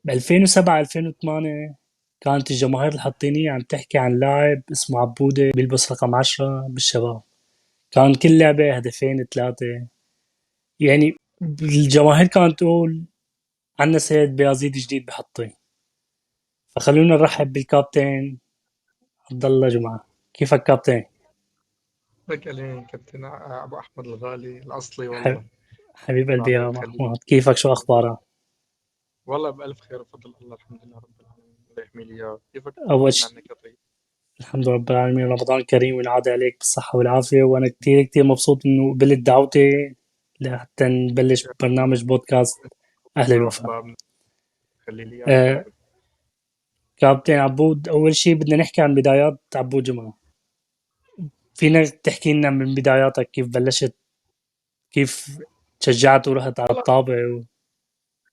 ب 2007 2008 كانت الجماهير الحطينية عم تحكي عن لاعب اسمه عبودة بيلبس رقم 10 بالشباب. كان كل لعبة هدفين ثلاثة، يعني الجماهير كانت تقول عنا سيد بيازيد جديد بحطين. فخلونا نرحب بالكابتن عبد الله جمعة. كيفك كابتن؟ لك عليك كابتن أبو أحمد الغالي الأصلي ح- والله. حبيب قلبي الله يا يخليك. محمود، كيفك؟ شو أخبارك؟ والله بألف خير وفضل الله، الحمد لله رب العالمين، الله يحمي لي إياك. كيفك؟ أول طمنا شيء عنك يا طيب. الحمد لله رب العالمين، رمضان كريم وينعاد عليك بالصحة والعافية، وأنا كتير كتير مبسوط إنه قبلت دعوتي لحتى نبلش يا برنامج بودكاست أهل الوفا. أحبابنا، خلي لي إياك يا آه، رب. كابتن عبود، أول شيء بدنا نحكي عن بدايات عبود جمعة. فينا تحكي لنا من بداياتك كيف بلشت، كيف شجعت ورحت على والله الطابة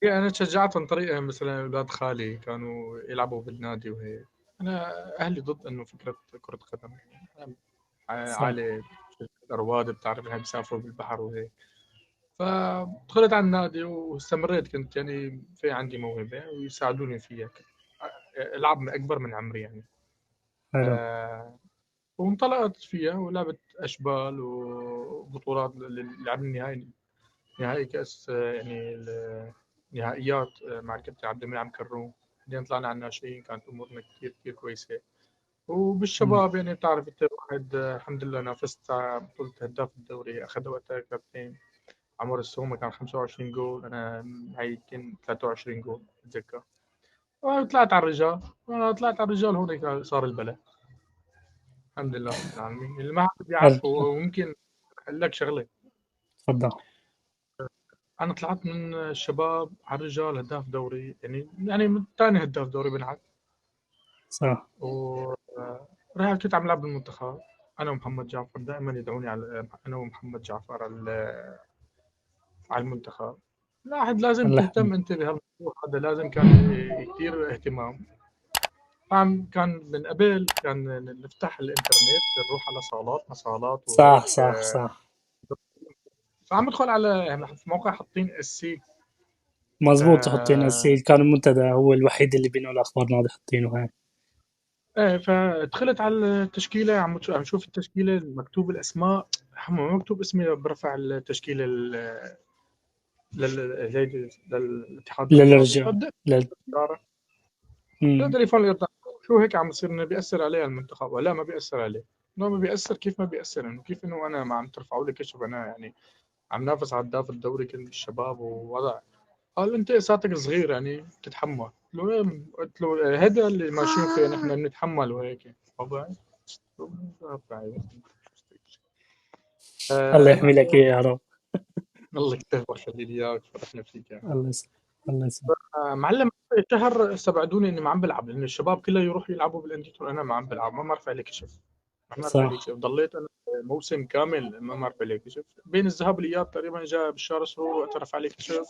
أنا تشجعت عن طريق مثلا أولاد خالي كانوا يلعبوا بالنادي وهيك. أنا أهلي ضد إنه فكرة كرة قدم، أنا صح. عائلة رواد، بتعرف إنهم بيسافروا بالبحر وهيك. فدخلت على النادي واستمريت، كنت يعني في عندي موهبة ويساعدوني فيها. ألعب أكبر من عمري يعني. حلو. آه، وانطلقت فيها ولعبت أشبال وبطولات، لعبنا نهائي كأس، يعني نهائيات مع الكابتن عبد المنعم كروم. بعدين طلعنا على الناشئين، كانت أمورنا كتير كتير كويسة. مم. وبالشباب يعني بتعرف أنت الواحد، الحمد لله نافست على بطولة هداف الدوري، أخذ وقتها كابتن عمر السومة، كان 25 جول، أنا هاي يمكن 23 جول أتذكر. وطلعت على الرجال، طلعت على الرجال، هون صار البلا. الحمد لله رب العالمين. اللي ما حد حلو. بيعرفه وممكن أقول لك شغلة. تفضل. أنا طلعت من الشباب على الرجال هداف دوري، يعني من ثاني هداف دوري بنعد. صح. ورحت كنت عم لعب بالمنتخب. أنا ومحمد جعفر دائما يدعوني على، أنا ومحمد جعفر على المنتخب. لا أحد لازم الله يحفظك. تهتم أنت بهالموضوع هذا، لازم كان كثير اهتمام. طبعا كان من قبل كان نفتح الإنترنت، نروح على صالات ما صالات صح وهيك. صح صح. فعم بدخل على يعني في موقع حاطين السي. مزبوط، حاطين آه السيل، كان المنتدى هو الوحيد اللي بينقل اخبار نادي حاطينه هاي. ايه، فدخلت على التشكيله، عم اشوف التشكيله مكتوب الاسماء، ما مكتوب اسمي برفع التشكيله للاتحاد الرياضي. للرجال. فبدأت لل... مم. تليفون الارض، شو هيك عم يصير انه بيأثر عليه المنتخب ولا ما بيأثر عليه؟ انه ما بيأثر، كيف ما بيأثر؟ انه كيف انه انا ما عم ترفعوا لي كشف، انا يعني عم نافس على هداف الدوري كل الشباب ووضع. قال انت اساتك صغير يعني بتتحمل. قلت له إيه؟ قلت له هذا اللي ماشيين فيه نحن، بنتحمل وهيك. طبعا. الله هي يحمي لك إياه بعدين، يا رب. الله يكتب ويخلي لي اياك، فرحنا فيك يا عم. الله يسلمك. الله يسلمك. معلم، شهر استبعدوني اني ما عم بلعب، لان الشباب كله يروح يلعبوا بالانديه وانا ما عم بلعب، ما مرفع لي كشف. ما مرفع لي صح. كشف، ضليت انا موسم كامل ما مرفع لي كشف. بين الذهاب والاياب تقريبا جاء بشار سرور وقت رفع لي كشف.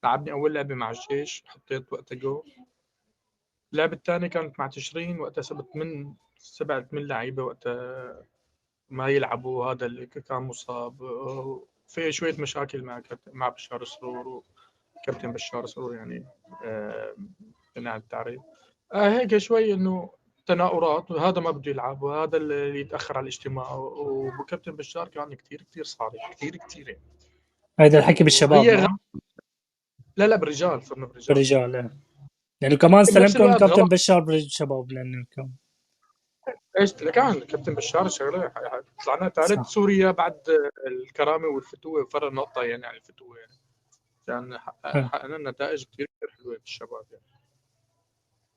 لعبني اول لعبه مع الجيش، حطيت وقتها جو. اللعبه الثانيه كانت مع تشرين، وقتها سبت من 7 8 لعيبه وقتها ما يلعبوا، هذا اللي كان مصاب. في شويه مشاكل مع بشار سرور، كابتن بشار سرور يعني. آه، بناء على التعريف. هيك شوي انه تناؤرات، وهذا ما بده يلعب، وهذا اللي يتاخر على الاجتماع. وكابتن بشار كان كثير كثير صارم، كثير كثير يعني. هذا الحكي بالشباب وهي ما لا لا، بالرجال، صرنا بالرجال. بالرجال إيه. لانه كمان بنفس استلمتهم الوقت كابتن غلط. بشار بالشباب لانه كان. ايش كان كابتن بشار شغله، طلعنا ثالث صح. سوريا بعد الكرامه والفتوه، فرق نقطه يعني عن الفتوه يعني. كان حلو. حققنا نتائج كثير كثير حلوه بالشباب يعني.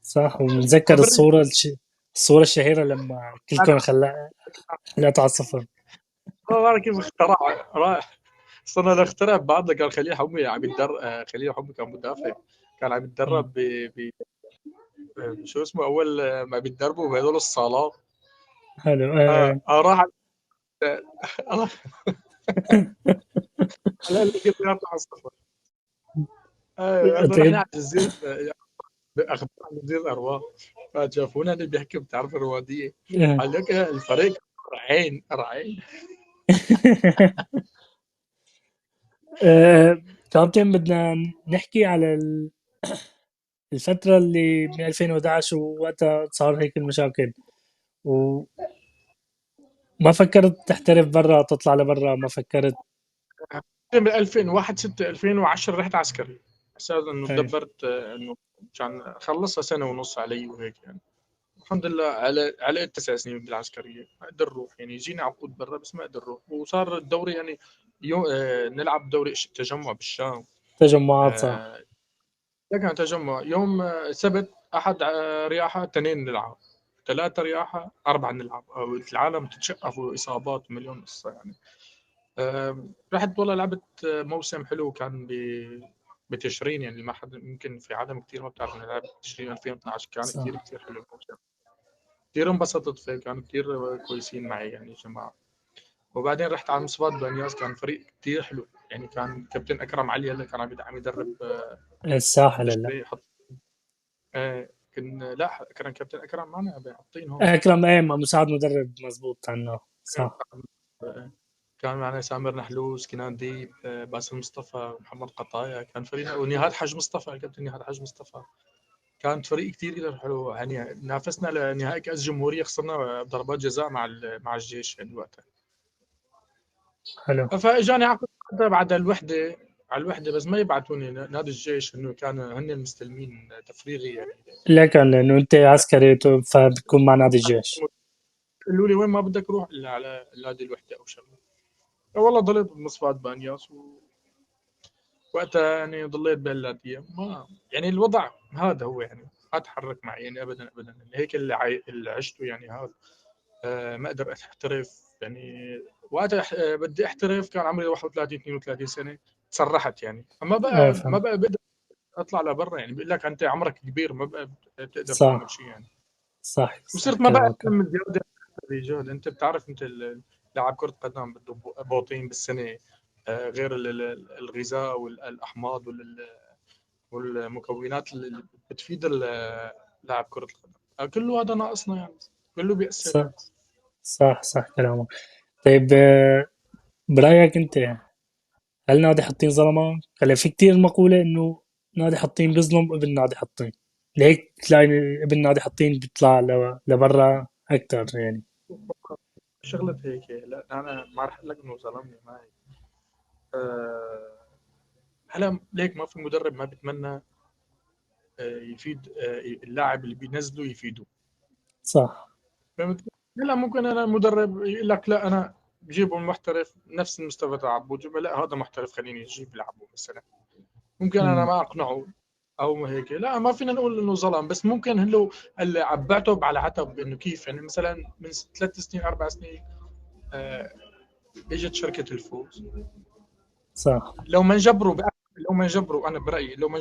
صح، ومتذكر فبالرجال الصورة الشهيرة لما كلكم خلعتوا على الصفر. ما بعرف كيف اخترع، رايح صرنا نخترع ببعضنا. كان خليل حمي عم يتدرب، خليل حمي كان مدافع، كان عم مم. يتدرب ب... شو اسمه، اول ما بيتدربوا بهدول الصالات. حلو. ايه. راح راح على اللي على الصفر. رحنا طيب. على جزيره، اخبار عن جزيره الارواح. فشافونا اللي بيحكي، بتعرف الرواديه. إيه. قال لك الفريق رعين رعين. آه، كابتن بدنا نحكي على الفترة اللي من 2011 ووقتها صار هيك المشاكل، وما فكرت تحترف برا، تطلع لبرا؟ ما فكرت؟ من 2001 6 2010 رحت عسكري، اساس انه ايه. دبرت انه كان خلصها سنه ونص علي وهيك يعني. الحمد لله على 9 سنين بالعسكريه ما اقدر اروح، يعني يجيني عقود برا بس ما اقدر اروح. وصار الدوري يعني نلعب دوري تجمع بالشام. تجمعات، صح. آه، ده كان تجمع يوم سبت احد رياحه اثنين نلعب، ثلاثه رياحه اربعه نلعب، أو العالم تتشقف واصابات مليون قصه يعني. رحت والله لعبت موسم حلو كان بتشرين، يعني ما حد يمكن في عالم كثير ما بتعرف انه لعبت تشرين 2012 كان كثير صح. كثير حلو الموسم. كثير انبسطت فيه، كانوا كثير كويسين معي يعني جماعه. وبعدين رحت على مصفات بنياس، كان فريق كثير حلو يعني. كان كابتن اكرم علي هلا كان عم يدرب الساحل هلا. تشرين. حط لا كان كابتن اكرم معنا حاطين هون. اكرم، ايه، مساعد مدرب، مزبوط عنه، صح. كان معنا سامر نحلوس، كنان ديب، باسل مصطفى، محمد قطايا، كان فريق. ونهاد حج مصطفى، كابتن نهاد حج مصطفى. كانت فريق كثير حلو يعني. نافسنا لنهائي كاس جمهوريه، خسرنا ضربات جزاء مع الجيش يعني وقتها. حلو. فاجاني عقد بعد الوحده، على الوحده بس ما يبعثوني نادي الجيش، انه كان هن المستلمين تفريغي يعني. لكن لانه انت عسكري فبتكون مع نادي الجيش. قالوا لي وين ما بدك روح الا على نادي الوحده او شغله. والله ضليت بمصفات بانياس وقتها يعني ضليت بهاللاتية. ما يعني الوضع هذا هو يعني، ما تحرك معي يعني ابدا ابدا يعني. هيك اللي عشته يعني هذا. ما اقدر احترف يعني. وقتها بدي احترف كان عمري 31 32 سنه. تسرحت يعني، اما ايه، بقى ما فهمت. بقى بقدر اطلع لبرا يعني. بيقول لك انت عمرك كبير ما بقى بتقدر تعمل صح، شيء يعني. صح، صح وصرت ما بقى كلامك. اهتم زياده بالرجال. انت بتعرف انت لاعب كره قدم بده بوطين بالسنه، غير الغذاء والاحماض والمكونات اللي بتفيد لاعب كره القدم. كله هذا ناقصنا يعني، كله بيأثر صح، يعني. صح، صح كلامك. طيب، برأيك انت، هل نادي حطين ظلمه؟ هلا في كتير مقولة انه نادي حطين بيظلم ابن نادي حطين، لهيك تلاقي ابن نادي حطين بيطلع لبرا اكتر يعني. شغلة هيك، لا انا ما رح اقول لك انه ظلمني ما هيك. أه هلا ليك ما في مدرب ما بيتمنى يفيد اللاعب اللي بينزله يفيده. صح. فهمت؟ هلا ممكن انا المدرب يقول لك لا انا بجيبه محترف نفس المستوى تاع عبود جبل، لا هذا محترف خليني اجيب يلعبه مثلا. ممكن انا امم. ما اقنعه او ما هيك. لا ما فينا نقول انه ظلم، بس ممكن هلو اللي عبعته على عتب انه كيف يعني. مثلا من 3 سنين 4 سنين آه، اجت شركه الفوز. صح، لو ما جبروا انا برايي لو ما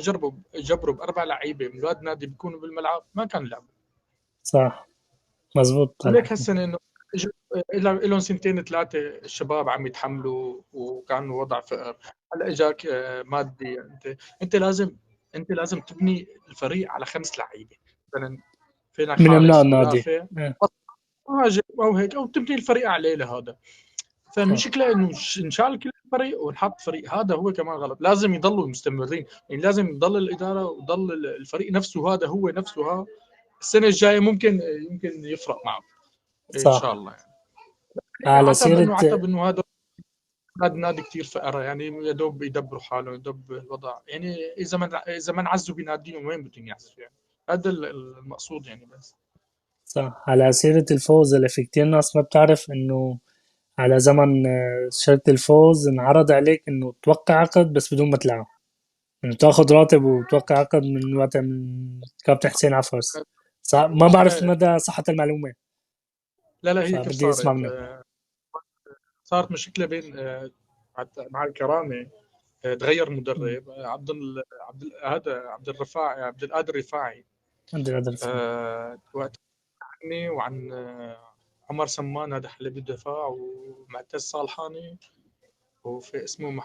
جبروا باربع لعيبه من واد نادي بيكونوا بالملعب ما كان لعب. صح، مزبوط وليك الحكي. هالسنه انه لهم سنتين ثلاثه الشباب عم يتحملوا وكان وضع فقر. هلا اجاك مادي. انت لازم تبني الفريق على 5 لعيبه مثلا. فينا من ابناء حارس النادي. مدافع إيه. مهاجم او هيك، او تبني الفريق عليه لهذا. صح، فالمشكله انه نشال كل الفريق ونحط فريق، هذا هو كمان غلط. لازم يضلوا مستمرين يعني، لازم يضل الاداره ويضل الفريق نفسه هذا هو نفسه. ها السنه الجايه يمكن يفرق معه ان شاء صح. الله يعني. على عتب سيرة. انه عتب انه هذا نادي كثير فقراء يعني، يا دوب يدبروا حالهم يدب الوضع يعني. اذا ما انعزوا بناديهم وين بدهم يعزوا يعني؟ هذا المقصود يعني بس. صح، على سيرة الفوز، اللي في كتير ناس ما بتعرف انه على زمن شركة الفوز انعرض عليك انه توقع عقد بس بدون ما تلعب، انه تاخذ راتب وتوقع عقد من وقت من كابتن حسين عفرس. صح، ما بعرف آه، مدى صحة المعلومة، لا لا هي كيف فبدي اسمع صارت. منك. صارت مشكله بين مع الكرامه. تغير مم. مدرب هذا عبد الرفاعي، عبد القادر الرفاعي. عندي القدر فهم. وقت عني وعن عمر سمان هذا حلب الدفاع، ومعتز صالحاني، وفي اسمه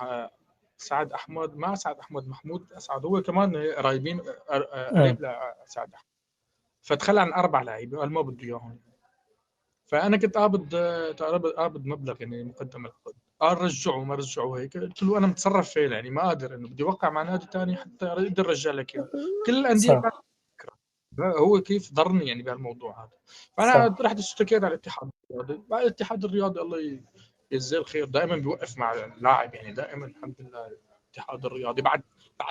سعد احمد، ما سعد احمد، محمود اسعد هو كمان قريبين. اه. قريب لسعد احمد. فتخلى عن 4 لعيبه قال ما بده اياهم. فانا كنت قابض مبلغ يعني مقدم العقد. قال رجعوا ما رجعوا هيك. قلت له انا متصرف فيه يعني ما قادر انه بدي اوقع مع نادي ثاني حتى اقدر ارجع لك اياه. كل الانديه كانت صح فكرة. هو كيف ضرني يعني بهالموضوع هذا. فانا صح رحت اشتكيت على الاتحاد الرياضي. بعد الاتحاد الرياضي الله يجزيه الخير دائما بيوقف مع اللاعب يعني دائما الحمد لله. الاتحاد الرياضي بعد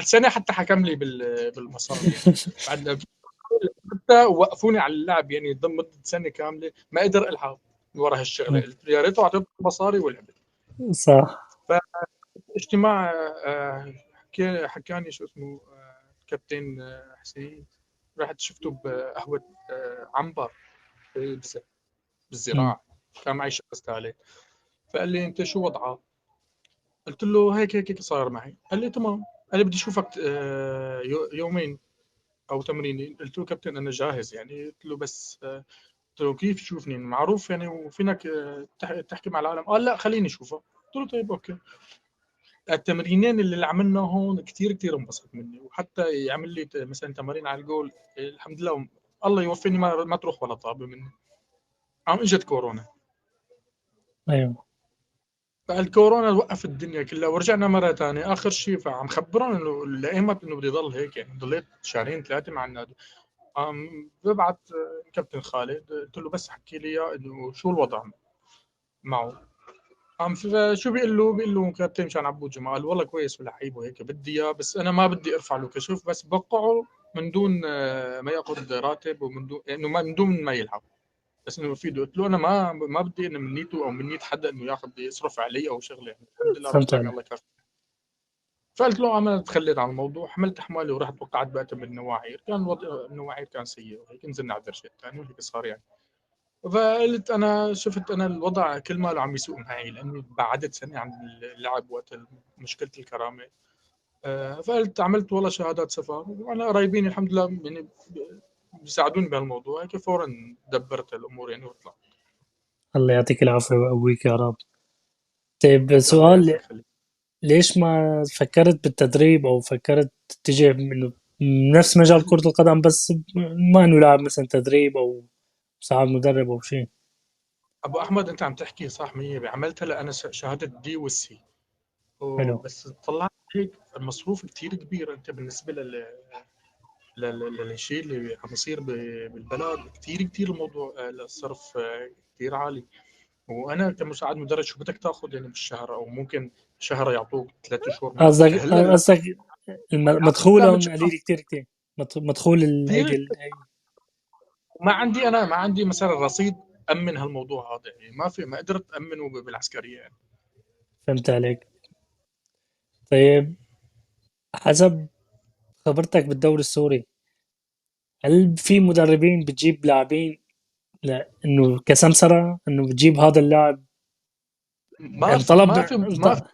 سنه حتى حكم لي بالمصاري يعني. بعد حتى وقفوني على اللعب يعني ضم مده سنه كامله ما قدر العب ورا هالشغله. قلت له يا ريت اعطيته مصاري ولعبت. صح فاجتماع حكاني شو اسمه كابتن حسين. رحت شفته بقهوه عنبر بالزراعه. كان معي شخص ثالث. فقال لي انت شو وضعك؟ قلت له هيك هيك هيك صار معي. قال لي تمام. قال لي بدي اشوفك يومين او تمرينين. قلت له كابتن انا جاهز يعني. قلت له بس قلت له كيف تشوفني معروف يعني وفينك تحكي مع العالم. قال لا خليني اشوفه. قلت له طيب اوكي. التمرينين اللي عملنا هون كثير كثير انبسط مني. وحتى يعمل لي مثلا تمارين على الجول. الحمد لله الله يوفقني ما تروح ولا طابه مني. عم اجت كورونا. ايوه فالكورونا وقف الدنيا كلها ورجعنا مره ثانيه. اخر شيء فعم خبرهم انه لايمت انه بدي ضل هيك يعني. ضليت شهرين ثلاثه مع النادي. عم ببعت كابتن خالد. قلت له بس حكي لي اياه انه شو الوضع معه. شو بيقول له كابتن مشان عبود جمال والله كويس ولعيب وهيك بدي اياه. بس انا ما بدي ارفع له كشف بس بوقعه من دون ما ياخذ راتب ومن دون انه من دون ما يلعب. بس انه بفيده. قلت له انا ما بدي انه من نيته او من نيه حدا انه ياخذ يصرف علي او شغله يعني. الحمد لله فهمت رزقني عليك. الله يكفي. فقلت له انا تخليت عن الموضوع. حملت حمالي ورحت وقعت بقى بالنواعير. كان وضع النواعير كان سيء وهيك. نزلنا على الدرجه الثانيه وهيك صار يعني. فقلت انا شفت انا الوضع كل ماله عم يسوء معي لاني بعدت سنه عن اللعب وقت مشكله الكرامه. فقلت عملت والله شهادات سفر وانا قرايبين الحمد لله يعني بيساعدوني بهالموضوع هيك. فورا دبرت الامور يعني وطلعت. الله يعطيك العافية ويقويك يا رب. طيب الله يعز سؤال، ويخليك. ليش ما فكرت بالتدريب او فكرت تتجه انه نفس مجال كرة القدم بس ما انه لاعب مثلا تدريب او مساعد مدرب او شيء؟ ابو احمد انت عم تحكي صح 100%. عملت هلا انا شهاده دي والسي. حلو. بس طلعت هيك المصروف كتير كبير. انت بالنسبه للشيء اللي عم يصير بالبلد كتير كتير الموضوع الصرف كتير عالي. وانا كمساعد مدرب شو بدك تاخذ يعني بالشهر او ممكن شهر يعطوك 3 شهور ما قصدك هلا لا. لا مدخولهم متشقق قليل كتير كتير. مدخول هيدي كثير. ما عندي مثلا رصيد امن هالموضوع هذا يعني. ما قدرت امنه بالعسكريه يعني. فهمت عليك. طيب حسب خبرتك بالدوري السوري، هل في مدربين بتجيب لاعبين لا انه كسمسرة انه بتجيب هذا اللاعب ما في انطلب ما في ما في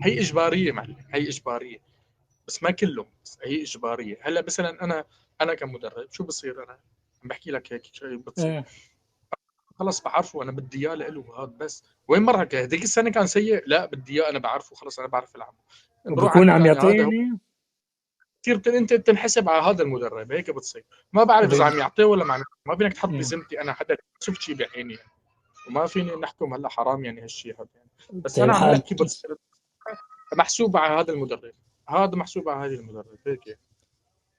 هي اجباريه معلم. هي اجباريه بس ما كله. بس هي اجباريه. هلا مثلا انا كمدرب شو بصير. انا عم بحكي لك هيك شيء بتصير. آه. خلص بعرفه انا بدي اياه له هذا. بس وين مره هذيك السنه كان سيء. لا بدي اياه انا بعرفه خلص انا بعرف العبه. نروح وبيكون عند عم يعطيه هذا هو. يعني كثير انت تنحسب على هذا المدرب هيك بتصير. ما بعرف اذا وبي... عم يعطيه ولا ما عم يعطيه. ما فينك تحط مم. بذمتي انا حدا شفت شيء بعيني يعني. وما فيني نحكم هلا حرام يعني هالشيء هذا يعني. بس طيب انا عم بحكي بتصير محسوب على هذا المدرب. هذا محسوب على هذا المدرب هيك يعني.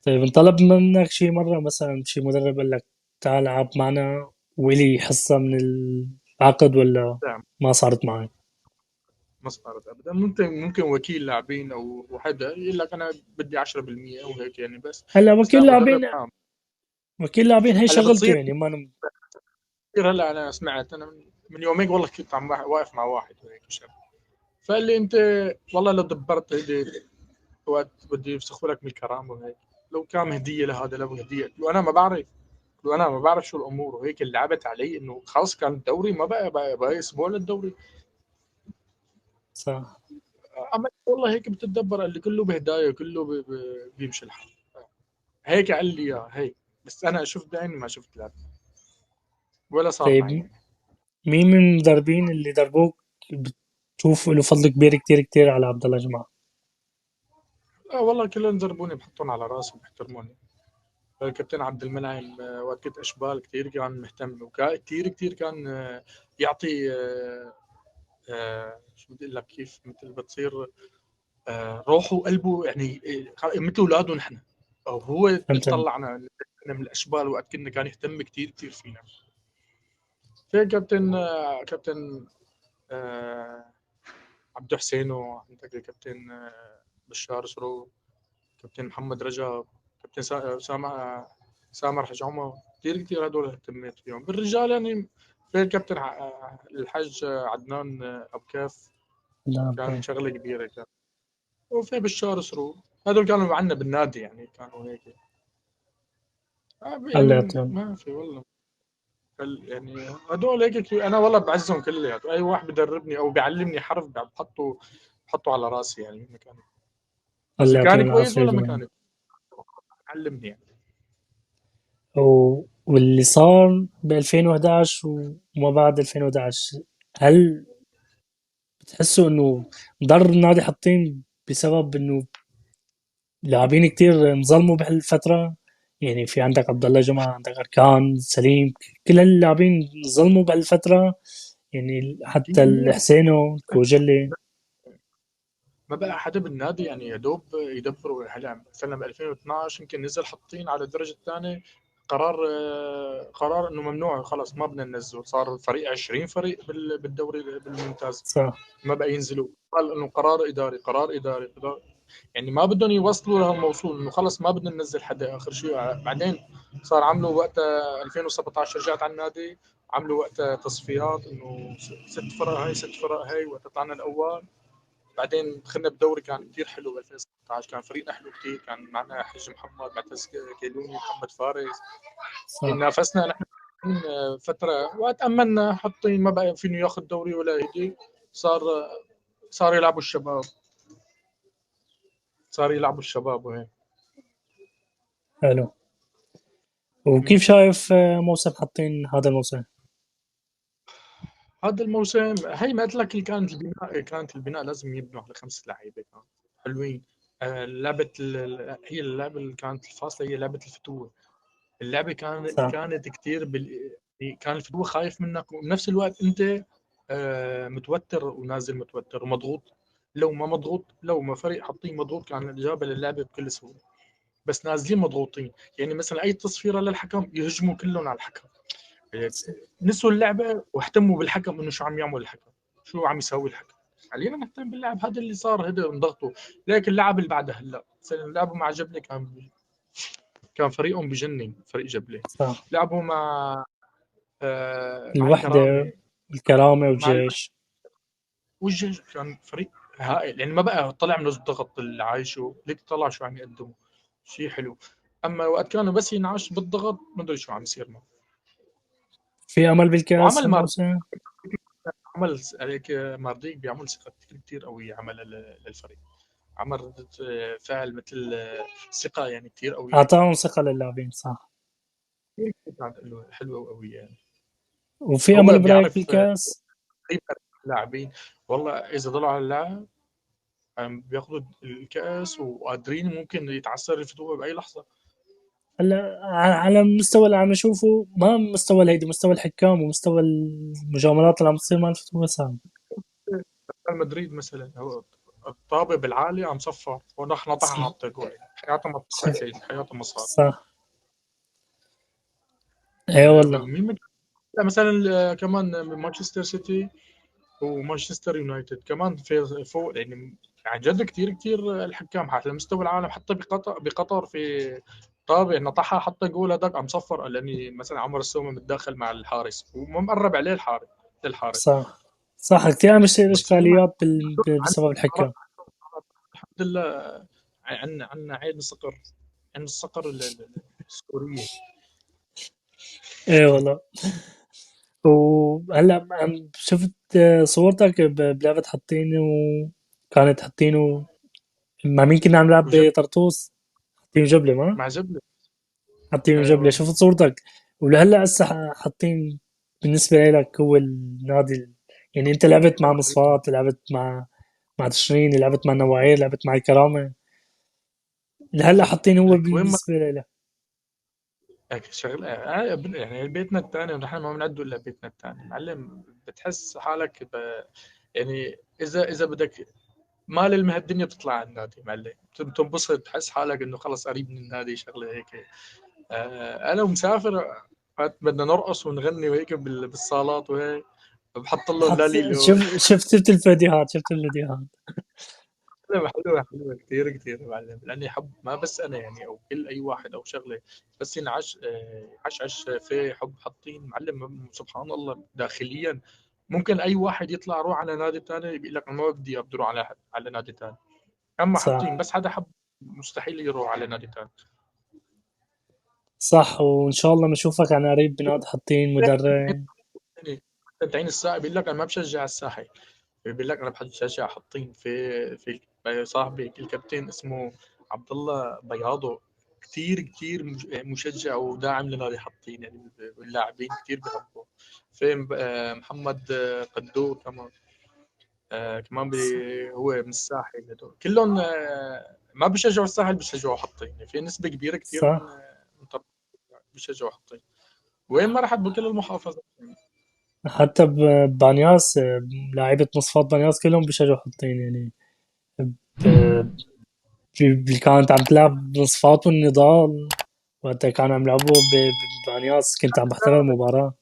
طيب انطلب منك شي مرة مثلا شي مدرب قال لك تعال العب معنا ولي حصة من العقد، ولا لا ما صارت معي؟ ما صارت ابدا. ممكن وكيل لاعبين او حدا يقول لك انا بدي 10% او هيك يعني. هلا بس لا وكيل مدرب لاعبين، عام. وكيل لاعبين هي هلا شغلته بتصير يعني ما نم... هلا انا سمعت انا من يومين والله كنت عم واقف مع واحد وهيك شاب. فقال لي انت والله لو دبرت هيدي وقت بدي يفسخوا لك من الكرامه وهيك. لو كان هديه لهذا لو هديه. قلت له انا ما بعرف. قلت له انا ما بعرف شو الامور وهيك. اللي لعبت علي انه خلص كان الدوري ما بقى اسبوع للدوري. صح. عملت والله هيك بتتدبر. قال لي كله بهدايه كله بيمشي الحال. هيك قال لي اياه هيك. بس انا شفت بعيني ما شفت لا ولا صار معي طيب يعني. مين من المدربين اللي دربوك بتشوف له فضل كبير كتير كتير على عبد الله جمعة؟ والله كلهم ضربوني بحطون على راسي بيحترموني. الكابتن عبد المنعم وقت كنت اشبال كثير كان مهتم. وكثير كثير كان يعطي شو بدي اقول لك، كيف مثل بتصير روحه وقلبه يعني مثل اولاده نحن، او هو فهمت عليك. طلعنا من الاشبال وقت كنا، كان يهتم كثير كثير فينا. في كابتن آه، عبدو حسينو، عندك الكابتن بشار سرو، كابتن محمد رجب، كابتن سامر حج عمر، كثير كثير هدول اهتميت فيهم. بالرجال يعني في الكابتن الحاج عدنان أبو كاف، لا كان أوكي. شغلة كبيرة كان. وفي بشار سرور، هذول كانوا معنا بالنادي يعني، كانوا هيك يعني خليتهم. ما في والله. يعني هدول هيك انا والله بعزهم كلياتهم، اي واحد بدربني او بيعلمني حرف بحطه على راسي يعني مكاني، اذا خليتهم كان كويس العافية ولا ما جميعا. كان علمني يعني. واللي صار ب 2011 وما بعد 2011، هل بتحسوا انه ضر نادي حطين بسبب انه لاعبين كتير انظلموا بهالفترة؟ يعني في عندك عبد الله جمعة، عندك أركان سليم، كل هاللاعبين ظلموا بهالفترة، يعني حتى اكيد الحسينو الكوجلي. ما بقى حدا بالنادي يعني، يا دوب يدبروا. هلا مثلا ب 2012 يمكن نزل حاطين على الدرجه الثانيه قرار، قرار انه ممنوع خلص ما بدنا ننزل. صار فريق 20 فريق بالدوري بالممتاز صح. ما بقى ينزلوا. قال انه قرار اداري، قرار اداري، قرار يعني ما بدهم يوصلوا لهالموصول انه خلص ما بدنا ننزل حدا اخر شيء. بعدين صار عملوا وقتها 2017 رجعت على النادي، عملوا وقتها تصفيات انه ست فرق هاي ست فرق هاي، وقت طلعنا الاول. بعدين دخلنا بدوري كان كثير حلو ب 2016، كان فريقنا حلو كثير، كان معنا حج محمد، معتز كيلوني، محمد فارس. صح. نافسنا نحن فتره وقت امنا حاطين ما بقى فينه ياخذ دوري ولا هيك. صار صار يلعبوا الشباب، صار يلعبوا الشباب وهيك. حلو. وكيف شايف موسم حاطين هذا الموسم؟ هذا الموسم هي ما قلت لك، كانت البناء لازم يبنوا على خمس لعيبه كانوا حلوين. لعبه هي اللعبه اللي كانت الفاصله هي لعبه الفتوه. اللعبه صح. كانت كثير كان الفتوه خايف منك، وبنفس الوقت انت متوتر ونازل متوتر ومضغوط. لو ما فريق حاطين مضغوط كان الاجابه للعبه بكل سهوله. بس نازلين مضغوطين، يعني مثلا اي تصفيره للحكم يهجموا كلهم على الحكم. نسوا اللعبه واهتموا بالحكم، انه شو عم يعمل الحكم، شو عم يسوي الحكم. خلينا نهتم باللعب، هذا اللي صار، هذا انضغطوا. لكن اللعب اللي بعدها هلا مثلا لعبوا مع جبنه، كان فريقهم بجنن، فريق جبلة. صح. لعبوا مع الوحدة، الكرامة، الكرامة مع والجيش. والجيش، كان فريق هائل يعني. ما بقى طلع من الضغط اللي عايشه، ليك طلع شو عم يقدموا، شيء حلو. اما وقت كانوا بس ينعش بالضغط ما ادري شو عم يصير معه. في أمل بالكأس وعمل هالموسم؟ عمل عليك مارديك، بيعمل ثقة كثير كثير قوية عمل للفريق. عمل ردة فعل مثل ثقة يعني كثير قوية. أعطاهم ثقة للاعبين، صح. كانت حلوة وقوية يعني. وفي هو أمل برأيك بيعرف بالكأس؟ يبقى اللاعبين. والله إذا ضلوا على اللعب بياخذوا الكأس وقادرين ممكن يتعثر الفتوة بأي لحظة. هلا على المستوى اللي عم نشوفه، ما مستوى الهيدي، مستوى الحكام ومستوى المجاملات اللي عم تصير مع الفتوى صعب. ريال مدريد مثلا، هو الطابة بالعالي عم صفر ونح نطح صح. حط جول، حياته ما شوف. صارت، حياته ما صار. صح. اي والله. مين لا مثلا كمان مانشستر سيتي ومانشستر يونايتد كمان في فوق يعني. عن جد كثير كثير الحكام على مستوى العالم، حتى بقطر في طابع نطحها حتى جول هذاك عم صفر، لاني مثلا عمر السومه متداخل مع الحارس وما مقرب عليه للحارس. صح. صح، كثير عم بيصير بس في إشكاليات بسبب الحكام. الحمد لله عندنا عين الصقر، عين الصقر السوريه. اي والله. وهلا عم شفت صورتك بلعبة حطيني، وكانت حطينه مع مين كنا عم نلعب وجب بطرطوس؟ حطينه جبلة ما؟ مع جبله. حطينه جبلة، ايوه شفت صورتك. ولهلا هسه حاطين بالنسبة لك هو النادي يعني انت لعبت مع مصفات، لعبت مع تشرين، لعبت مع نواعير، لعبت مع الكرامة، لهلا حاطين هو لك وين ما بالنسبة لك. لك شغله يعني بيتنا الثاني، نحن ما بنعدوا الا بيتنا الثاني معلم. بتحس حالك يعني اذا بدك ما للمه الدنيا بتطلع على النادي معلم، بتنبسط، تحس حالك انه خلص قريب من النادي، شغله هيك. انا ومسافر بدنا نرقص ونغني وهيك بالصالات وهيك، بحط لهم حط لالي لو. شفت الفيديوهات، شفت الفيديوهات. حلوة حلوة حلوة كثير كثير معلم، لاني حب ما بس انا يعني او كل اي واحد او شغله، بس ينعش عش في حب حاطين معلم سبحان الله داخليا. ممكن اي واحد يطلع روح على نادي ثاني بيقول لك أنا ما بدي اروح على نادي ثاني، اما حاطين صح، بس حدا حب مستحيل يروح على نادي ثاني. صح، وإن شاء الله بنشوفك عن قريب بنادي حاطين مدرب. يعني انت عين الساعه بيقول لك انا ما بشجع الساحل، بيقول لك انا بشجع حطين في صاحبي الكابتن اسمه عبد الله بياضو، كثير كثير مشجع وداعم لنادي حطين، يعني اللاعبين كثير بيحبوه. في محمد قدور كمان، كمان هو من الساحل، هدول كلهم ما بيشجعوا الساحل، بيشجعوا حطين، يعني في نسبة كبيرة كثير صح. من طرف بيشجعوا حطين، وين ما رحت بكل المحافظات يعني. حتى ببانياس، لاعيبة مصفات بانياس كلهم بيشجعوا حطين يعني. ب- كانت عم تلعب مصفات والنضال، وقتها كانوا عم يلعبوا ببانياس، كنت عم بحضر المباراة.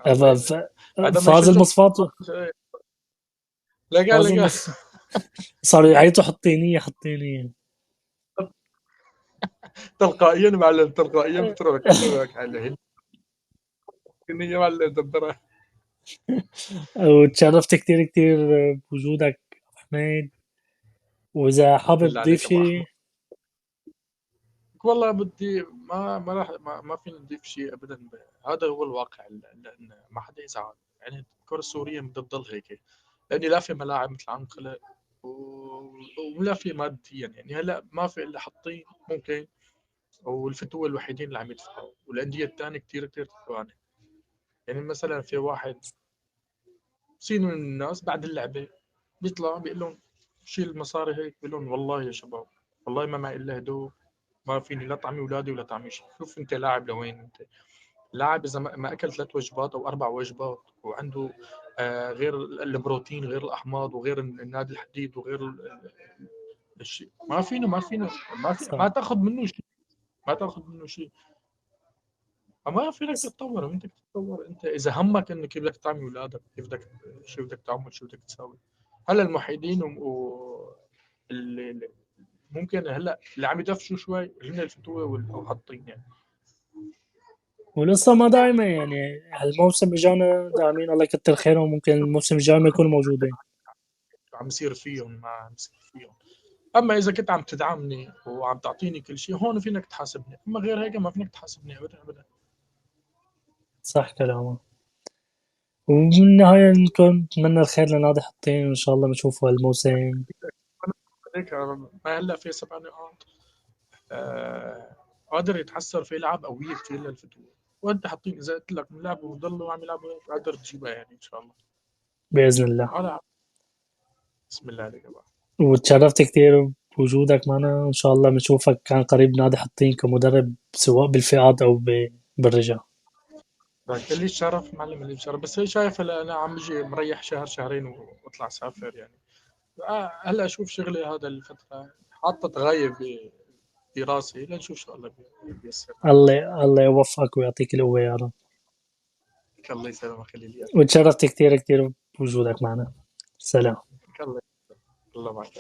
الله هذا ما فاز يشجع. المصفات. لقى فاز لقى المص صاروا يعيطوا حطينية حطينية. تلقائيا معلم، تلقائيا بتروح كلمك على هن يا معلم دبرها. وتشرفت كتير كتير بوجودك أبو حميد، وإذا حابب بالله تضيف عليك ابو شي. احمد، والله بدي ما راح ما فينا نضيف شيء ابدا هذا هو الواقع، لان ما حدا يزعل، يعني الكره السوريه بدها تضل هيك، لاني لا في ملاعب مثل عم خلق ولا في ماديا، يعني هلا ما في الا حاطين ممكن، والفتوة الوحيدين اللي عم يدفعوا، والانديه الثانيه كثير كثير تعبانه. يعني مثلا في واحد سين من الناس بعد اللعبه بيطلع بيقول لهم شيل المصاري هيك، بيقول لهم والله يا شباب والله ما معي الا هدوء، ما فيني لا طعمي اولادي ولا طعمي شيء. شوف انت لاعب لوين انت؟ لاعب اذا ما اكل 3 وجبات او 4 وجبات وعنده غير البروتين غير الاحماض وغير النادي الحديد وغير الشيء، ما فينا ما صح. تاخذ منه شيء، ما تاخذ منه شيء. ما فينك تتطور، انت تتطور انت اذا همك انك كيف بدك تعمل اولادك، كيف بدك شو بدك تعمل، شو بدك تسوي. هلا الموحدين اللي ممكن هلا اللي عم يدفشوا شوي هن الفتوه والحاطين يعني. ولسه ما دايما يعني، هالموسم اجانا داعمين الله يكتر خيرهم، ممكن الموسم الجاي ما يكونوا موجودين. عم يصير فيهم ما عم يصير فيهم. اما اذا كنت عم تدعمني وعم تعطيني كل شيء هون فينك تحاسبني، اما غير هيك ما فينك تحاسبني ابدا ابدا. صح كلامك. وبالنهاية نتمنى الخير لنادي حطين، وإن شاء الله بنشوفه هالموسم. هيك ما هلا في 7 نقاط، قادر يتحسر في لعب قويه كثير للفتوه، وانت حاطين اذا قلت لك بنلعبوا وضلوا عم يلعبوا هيك قادر تجيبها يعني ان شاء الله. بإذن الله. على بسم الله عليك بقى. وتشرفت كتير بوجودك معنا، وإن شاء الله بنشوفك عن قريب نادي حطين كمدرب، سواء بالفئات أو بالرجال. لي الشرف معلم، لي الشرف، بس هي شايف هلا انا عم بجي مريح شهر شهرين واطلع سافر يعني. هلا اشوف شغلي هذا الفتره حاطط غايب براسي لنشوف شو الله بيسر معنا. الله يوفقك ويعطيك القوة يا رب. الله يسلمك خلي لي إياك. وتشرفت كتير كتير بوجودك معنا. سلام. الله الله معك.